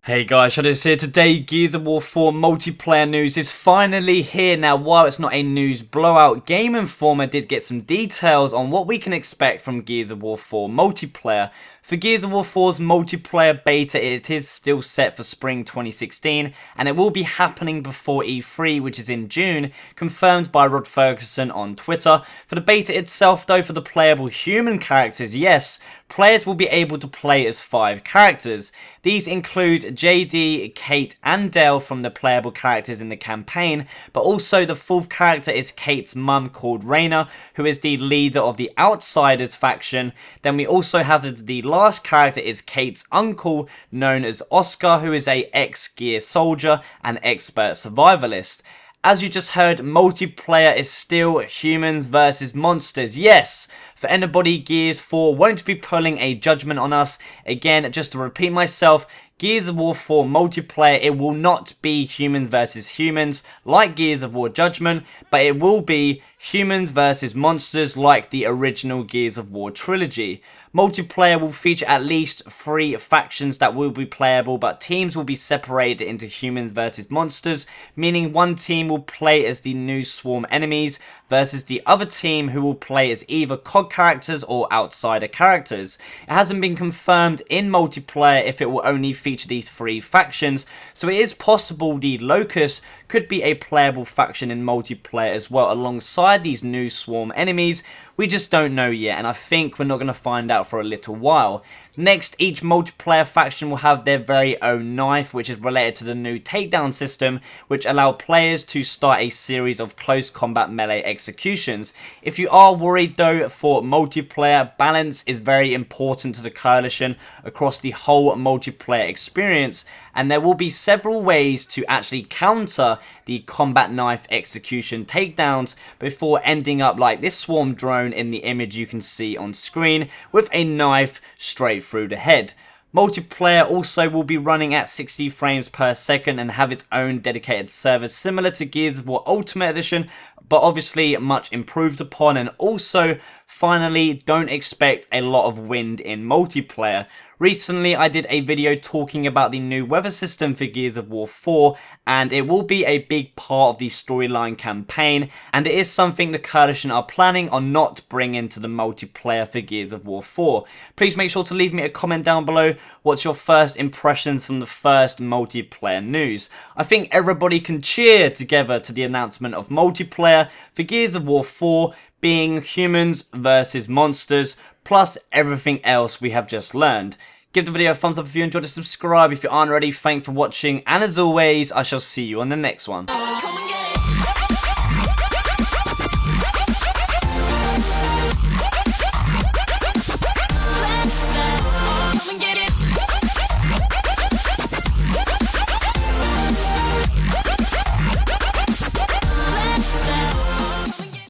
Hey guys, Shadowz here. Today, Gears of War 4 multiplayer news is finally here. Now, while it's not a news blowout, Game Informer did get some details on what we can expect from Gears of War 4 multiplayer. For Gears of War 4's multiplayer beta, it is still set for spring 2016, and it will be happening before E3, which is in June, confirmed by Rod Ferguson on Twitter. For the beta itself though, for the playable human characters, yes, players will be able to play as 5 characters. These include JD, Kate and Dale from the playable characters in the campaign, but also the 4th character is Kate's mum called Raina, who is the leader of the Outsiders faction. Then we also have the last character is Kate's uncle, known as Oscar, who is a ex-Gear soldier and expert survivalist. As you just heard, multiplayer is still humans versus monsters. Yes, for anybody, Gears 4 won't be pulling a judgment on us. Again, just to repeat myself, Gears of War 4 multiplayer, it will not be humans versus humans like Gears of War Judgment, but it will be humans versus monsters like the original Gears of War trilogy. Multiplayer will feature at least 3 factions that will be playable, but teams will be separated into humans versus monsters, meaning one team will play as the new swarm enemies versus the other team who will play as either COD characters or outsider characters. It hasn't been confirmed in multiplayer if it will only feature these 3 factions, so it is possible the Locust could be a playable faction in multiplayer as well alongside these new swarm enemies. We just don't know yet, and I think we're not going to find out for a little while. Next, each multiplayer faction will have their very own knife, which is related to the new takedown system, which allow players to start a series of close combat melee executions. If you are worried though, for multiplayer, balance is very important to the coalition across the whole multiplayer experience, and there will be several ways to actually counter the combat knife execution takedowns before ending up like this swarm drone in the image you can see on screen with a knife straight through the head. Multiplayer also will be running at 60 frames per second and have its own dedicated server similar to Gears of War Ultimate Edition, but obviously much improved upon. And also, finally, don't expect a lot of wind in multiplayer. Recently, I did a video talking about the new weather system for Gears of War 4, and it will be a big part of the storyline campaign, and it is something the Coalition are planning on not bringing to the multiplayer for Gears of War 4. Please make sure to leave me a comment down below. What's your first impressions from the first multiplayer news? I think everybody can cheer together to the announcement of multiplayer for Gears of War 4 being humans versus monsters, plus everything else we have just learned. Give the video a thumbs up if you enjoyed it, subscribe if you aren't already, thanks for watching, and as always, I shall see you on the next one.